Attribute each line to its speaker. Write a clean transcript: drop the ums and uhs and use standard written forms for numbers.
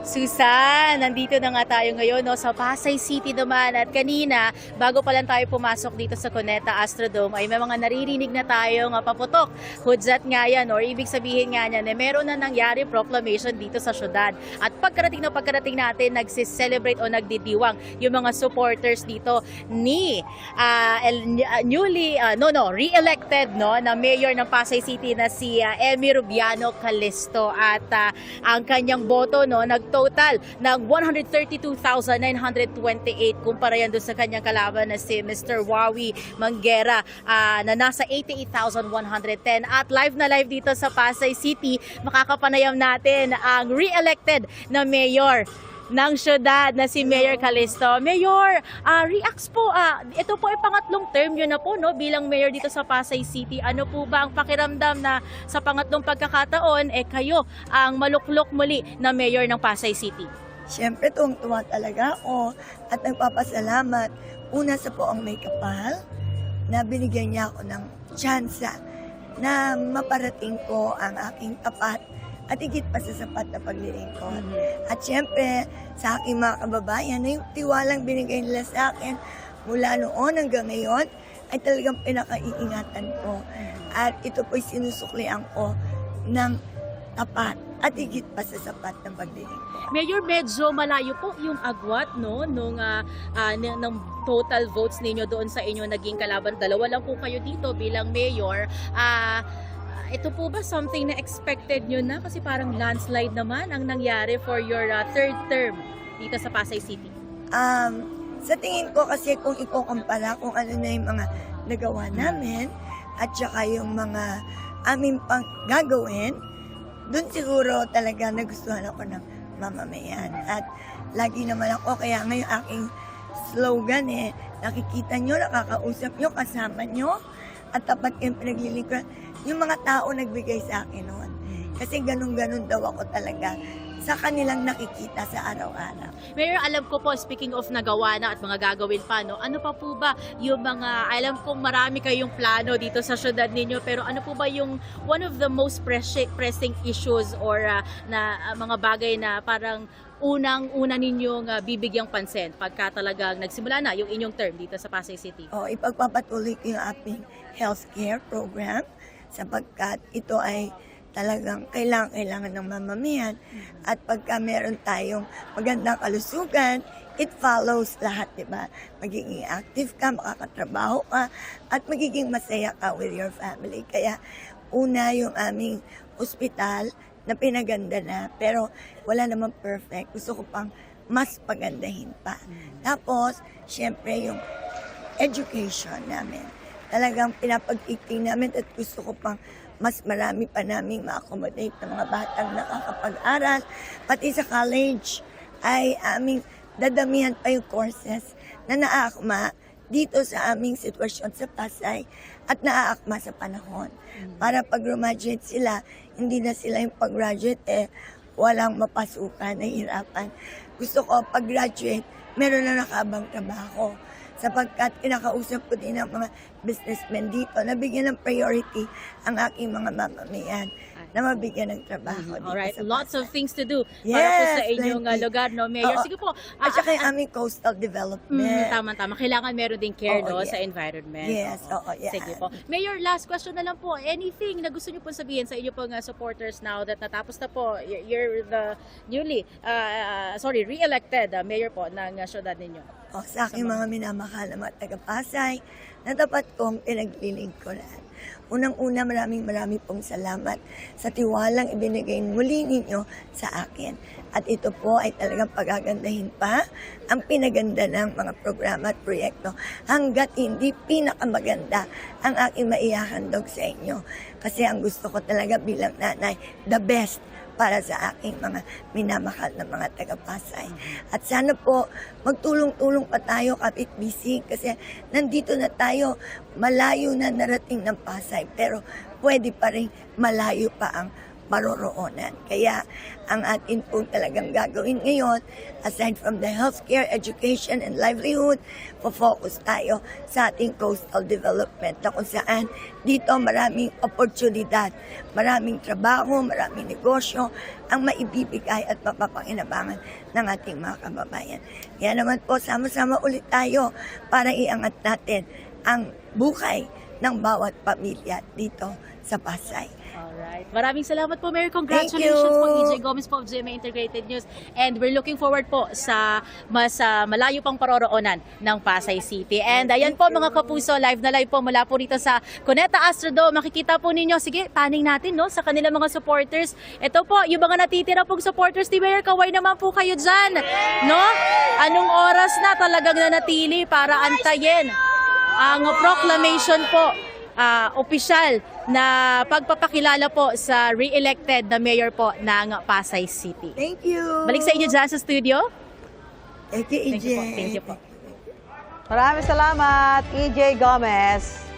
Speaker 1: Susan, nandito na nga tayo ngayon sa Pasay City naman at kanina, bago pa lang tayo pumasok dito sa Cuneta Astrodome ay may mga naririnig na tayong paputok. Hudzat nga yan or ibig sabihin nga niyan meron na nangyari proclamation dito sa syudad. At pagkarating natin, nagsi-celebrate o nagdidiwang yung mga supporters dito ni re-elected na mayor ng Pasay City na si Emi Rubiano Calisto at ang kanyang boto nagtotal ng 132,928 kumpara yan doon sa kanyang kalaban na si Mr. Wawi Manguera na nasa 88,110 at live na live dito sa Pasay City makakapanayam natin ang re-elected na mayor ng syudad na si Mayor Calisto. Mayor, reacts po, ito po ay pangatlong term yun na po bilang mayor dito sa Pasay City. Ano po ba ang pakiramdam na sa pangatlong pagkakataon kayo ang maluklok muli na mayor ng Pasay City?
Speaker 2: Siyempre, tuwang-tuwa talaga ako at nagpapasalamat. Una sa po ang may kapal na binigyan niya ako ng tsansa na maparating ko ang aking tapat at higit pa sa sapat na paglilingkod. At siyempre, sa aking mga kababayan, na yung tiwalang binigay nila sa akin mula noon hanggang ngayon, ay talagang pinakaiingatan ko. At ito po'y sinusuklian ko ng tapat at higit pa sa sapat ng paglilingkod.
Speaker 1: Mayor, medyo malayo po yung agwat ng total votes ninyo doon sa inyo naging kalaban. Dalawa lang po kayo dito bilang mayor. Ito po ba something na expected nyo na? Kasi parang landslide naman ang nangyari for your third term dito sa Pasay City.
Speaker 2: Sa tingin ko kasi kung ikukumpara kung ano na yung mga nagawa namin at saka yung mga aming pang gagawin, dun siguro talaga nagustuhan ako ng mamamayan. At lagi naman ako, kaya ngayon aking slogan nakikita nyo, nakakausap nyo, kasama nyo, at tapat kayong pinaglilingkuran. Yung mga tao nagbigay sa akin noon. Kasi ganun-ganun daw ako talaga sa kanilang nakikita sa araw-araw.
Speaker 1: Mayor, alam ko po, speaking of nagawa na at mga gagawin pa, ano pa po ba yung mga, alam kong marami kayong plano dito sa syudad ninyo, pero ano po ba yung one of the most pressing issues or mga bagay na parang unang-una ninyong bibigyang pansin pagka talagang nagsimula na yung inyong term dito sa Pasay City?
Speaker 2: Ipagpapatuloy ko yung ating healthcare program sapagkat ito ay talagang kailangan ng mamamayan at pagka meron tayong magandang kalusugan, it follows lahat, diba? Magiging active ka, makakatrabaho ka, at magiging masaya ka with your family. Kaya una yung aming ospital na pinaganda na, pero wala namang perfect. Gusto ko pang mas pagandahin pa. Tapos, syempre yung education namin. Talagang pinapag-ikting namin at gusto ko pang mas marami pa naming ma-accommodate ng mga batang nakakapag-aral. Pati sa college ay aming dadamihan pa yung courses na naaakma dito sa aming sitwasyon sa Pasay at naaakma sa panahon. Para pag graduate sila, hindi na sila yung pag-graduate walang mapasukan, nahihirapan. Gusto ko pag-graduate, meron na nakaabang trabaho. Sapagkat kinakausap ko din ang mga businessmen dito na bigyan ng priority ang aking mga mamamayan na mabigyan ng trabaho dito.
Speaker 1: Alright,
Speaker 2: sa
Speaker 1: lots of
Speaker 2: Pasay.
Speaker 1: things to do para po sa inyong
Speaker 2: plenty.
Speaker 1: lugar, Mayor.
Speaker 2: Oo.
Speaker 1: Sige po.
Speaker 2: At saka yung aming coastal development.
Speaker 1: Tama-tama. Kailangan meron din care
Speaker 2: Oo,
Speaker 1: sa
Speaker 2: yeah.
Speaker 1: environment.
Speaker 2: Yes, oo, yeah.
Speaker 1: Sige po. Mayor, last question na lang po. Anything na gusto niyo po sabihin sa inyo pong supporters now that natapos na po, you're the re-elected mayor po ng syudad ninyo?
Speaker 2: Sa aking mga minamahal na mga taga-Pasay, na dapat kong pinaglilingkuran. Unang-una, maraming pong salamat sa tiwalang ibinigay muli ninyo sa akin. At ito po ay talagang pagagandahin pa ang pinaganda ng mga programa at proyekto hanggat hindi pinakamaganda ang aking maihahandog sa inyo. Kasi ang gusto ko talaga bilang nanay, the best para sa aking mga minamahal na mga taga-Pasay. At sana po magtulong-tulong pa tayo kapit bisig kasi nandito na tayo, malayo na narating ng Pasay pero pwede pa rin malayo pa ang paroroonan. Kaya ang atin po talagang gagawin ngayon, aside from the healthcare, education, and livelihood, focus tayo sa ating coastal development na kung saan dito maraming oportunidad, maraming trabaho, maraming negosyo ang maibibigay at mapapakinabangan ng ating mga kababayan. Kaya naman po, sama-sama ulit tayo para iangat natin ang buhay ng bawat pamilya dito sa Pasay.
Speaker 1: Alright. Maraming salamat po, Mayor. Congratulations
Speaker 2: Thank you.
Speaker 1: po, EJ Gomez po of GMA Integrated News. And we're looking forward po sa mas malayo pang paroroonan ng Pasay City. And ayan po mga kapuso, live na live po mula po rito sa Cuneta Astrodome. Makikita po ninyo, sige, taning natin no, sa kanilang mga supporters. Ito po, yung mga natitira pong supporters ni Mayor, kaway naman po kayo dyan. No? Anong oras na talagang nanatili para antayin ang proclamation po, opisyal na pagpapakilala po sa re-elected na mayor po ng Pasay City.
Speaker 2: Thank you.
Speaker 1: Balik sa inyo dyan sa studio.
Speaker 2: Thank you, EJ.
Speaker 1: Thank you po.
Speaker 3: Maraming salamat, EJ Gomez.